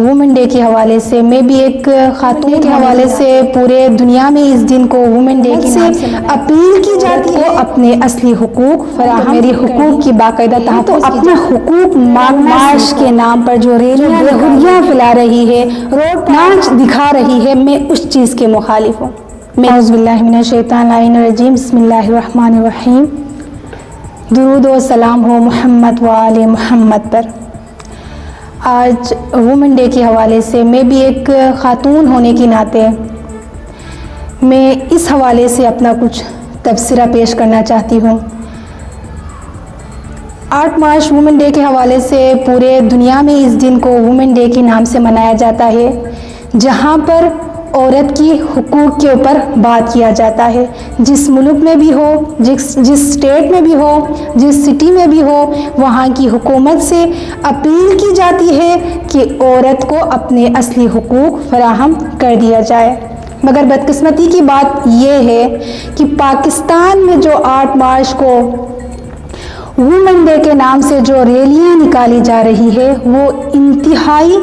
Women day کے حوالے سے میں بھی ایک خاتون کے حوالے سے پورے دنیا میں اس دن کو وومن ڈے کے نام سے اپیل کی جاتی ہے اپنے اصلی حقوق فراہم میری حقوق کی باقاعدہ تحفظ اپنے حقوق مارچ کے نام پر جو ریلیاں بےہودیاں پھیلا رہی ہے روڈ ناچ دکھا رہی ہے میں اس چیز کے مخالف ہوں. اعوذ باللہ من الشیطان الرجیم بسم اللہ الرحمن الرحیم. درود و سلام ہو محمد و آل محمد پر. آج وومن ڈے کے حوالے سے میں بھی ایک خاتون ہونے کے ناطے میں اس حوالے سے اپنا کچھ تبصرہ پیش کرنا چاہتی ہوں. 8 مارچ وومن ڈے کے حوالے سے پورے دنیا میں اس دن کو وومن ڈے کے نام سے منایا جاتا ہے جہاں پر عورت کی حقوق کے اوپر بات کیا جاتا ہے. جس ملک میں بھی ہو جس اسٹیٹ میں بھی ہو جس سٹی میں بھی ہو وہاں کی حکومت سے اپیل کی جاتی ہے کہ عورت کو اپنے اصلی حقوق فراہم کر دیا جائے. مگر بدقسمتی کی بات یہ ہے کہ پاکستان میں جو 8 مارچ کو وومن ڈے کے نام سے جو ریلیاں نکالی جا رہی ہے وہ انتہائی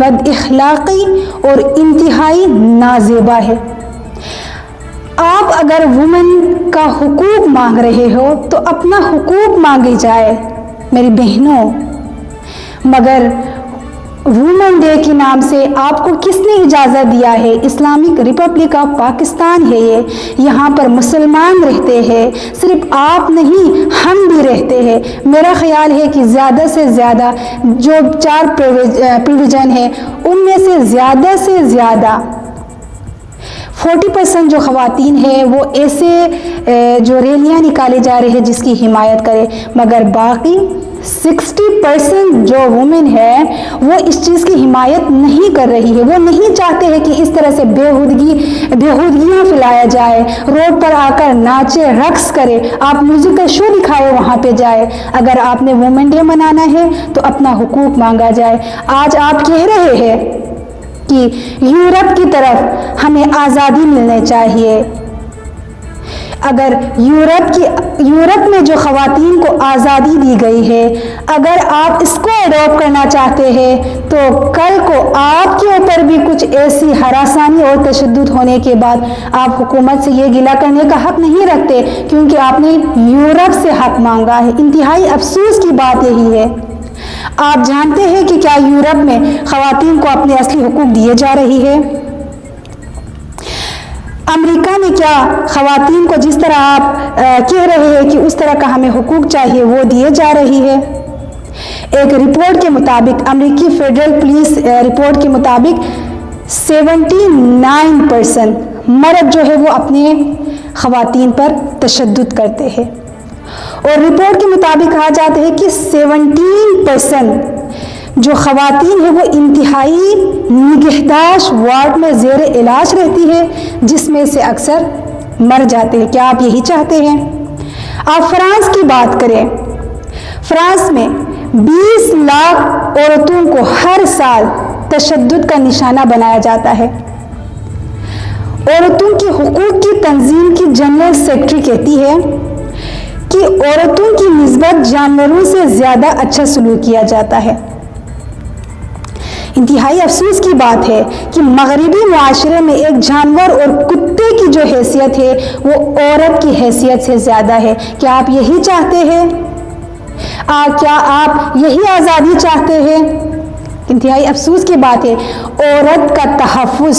بد اخلاقی اور انتہائی نازیبا ہے. آپ اگر وومن کا حقوق مانگ رہے ہو تو اپنا حقوق مانگی جائے میری بہنوں. مگر وومن ڈے کے نام سے آپ کو کس نے اجازت دیا ہے؟ اسلامک ریپبلک آف پاکستان ہے یہاں پر مسلمان رہتے ہیں. صرف آپ نہیں ہم بھی رہتے ہیں. میرا خیال ہے کہ زیادہ سے زیادہ جو 4 پروویژن ہیں ان میں سے زیادہ 40% جو خواتین ہیں وہ ایسے جو ریلیاں نکالے جا رہے ہیں جس کی حمایت کرے. مگر باقی 60% جو وومن ہے وہ اس چیز کی حمایت نہیں کر رہی ہے. وہ نہیں چاہتے ہیں کہ اس طرح سے بےہودگیاں پھیلایا جائے. روڈ پر آ کر ناچے رقص کرے آپ میوزیکل شو دکھائے وہاں پہ جائے. اگر آپ نے وومن ڈے منانا ہے تو اپنا حقوق مانگا جائے. آج آپ کہہ رہے ہیں کہ یورپ کی طرف ہمیں آزادی ملنے چاہیے. اگر یورپ میں جو خواتین کو آزادی دی گئی ہے اگر آپ اس کو اڈاپٹ کرنا چاہتے ہیں تو کل کو آپ کے اوپر بھی کچھ ایسی ہراسانی اور تشدد ہونے کے بعد آپ حکومت سے یہ گلہ کرنے کا حق نہیں رکھتے کیونکہ آپ نے یورپ سے حق مانگا ہے. انتہائی افسوس کی بات یہی ہے. آپ جانتے ہیں کہ کیا یورپ میں خواتین کو اپنے اصلی حقوق دیے جا رہی ہے؟ امریکہ میں کیا خواتین کو جس طرح آپ کہہ رہے ہیں کہ اس طرح کا ہمیں حقوق چاہیے وہ دیے جا رہی ہے؟ ایک رپورٹ کے مطابق امریکی فیڈرل پولیس رپورٹ کے مطابق 79% مرد جو ہے وہ اپنے خواتین پر تشدد کرتے ہیں. اور رپورٹ کے مطابق کہا جاتا ہے کہ 17% جو خواتین ہیں وہ انتہائی نگہداشت وارڈ میں زیر علاج رہتی ہے جس میں سے اکثر مر جاتے ہیں. کیا آپ یہی چاہتے ہیں؟ آپ فرانس کی بات کریں. فرانس میں 20 لاکھ عورتوں کو ہر سال تشدد کا نشانہ بنایا جاتا ہے. عورتوں کے حقوق کی تنظیم کی جنرل سیکرٹری کہتی ہے کہ عورتوں کی نسبت جانوروں سے زیادہ اچھا سلوک کیا جاتا ہے. انتہائی افسوس کی بات ہے کہ مغربی معاشرے میں ایک جانور اور کتے کی جو حیثیت ہے وہ عورت کی حیثیت سے زیادہ ہے. کیا آپ یہی چاہتے ہیں؟ کیا آپ یہی آزادی چاہتے ہیں؟ انتہائی افسوس کی بات ہے. عورت کا تحفظ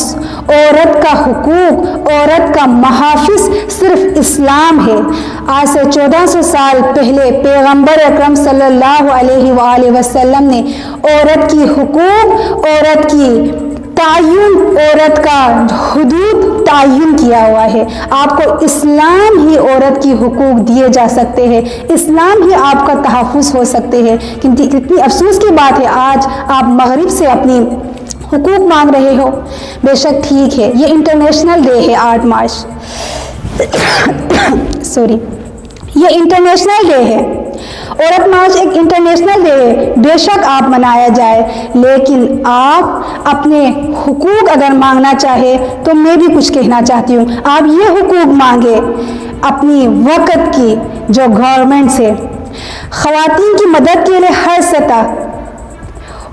عورت کا حقوق عورت کا محافظ صرف اسلام ہے. آج سے 1400 سال پہلے پیغمبر اکرم صلی اللہ علیہ وآلہ وسلم نے عورت کی حقوق عورت کی تعین عورت کا حدود تعین کیا ہوا ہے. آپ کو اسلام ہی عورت کی حقوق دیے جا سکتے ہیں. اسلام ہی آپ کا تحفظ ہو سکتے ہیں. کتنی افسوس کی بات ہے آج آپ مغرب سے اپنی حقوق مانگ رہے ہو. بے شک ٹھیک ہے یہ انٹرنیشنل ڈے ہے 8 مارچ یہ انٹرنیشنل ڈے ہے. عورت مارچ ایک انٹرنیشنل ڈے ہے. بے شک آپ منایا جائے لیکن آپ اپنے حقوق اگر مانگنا چاہے تو میں بھی کچھ کہنا چاہتی ہوں. آپ یہ حقوق مانگے اپنی وقت کی جو گورنمنٹ سے خواتین کی مدد کے لیے ہر سطح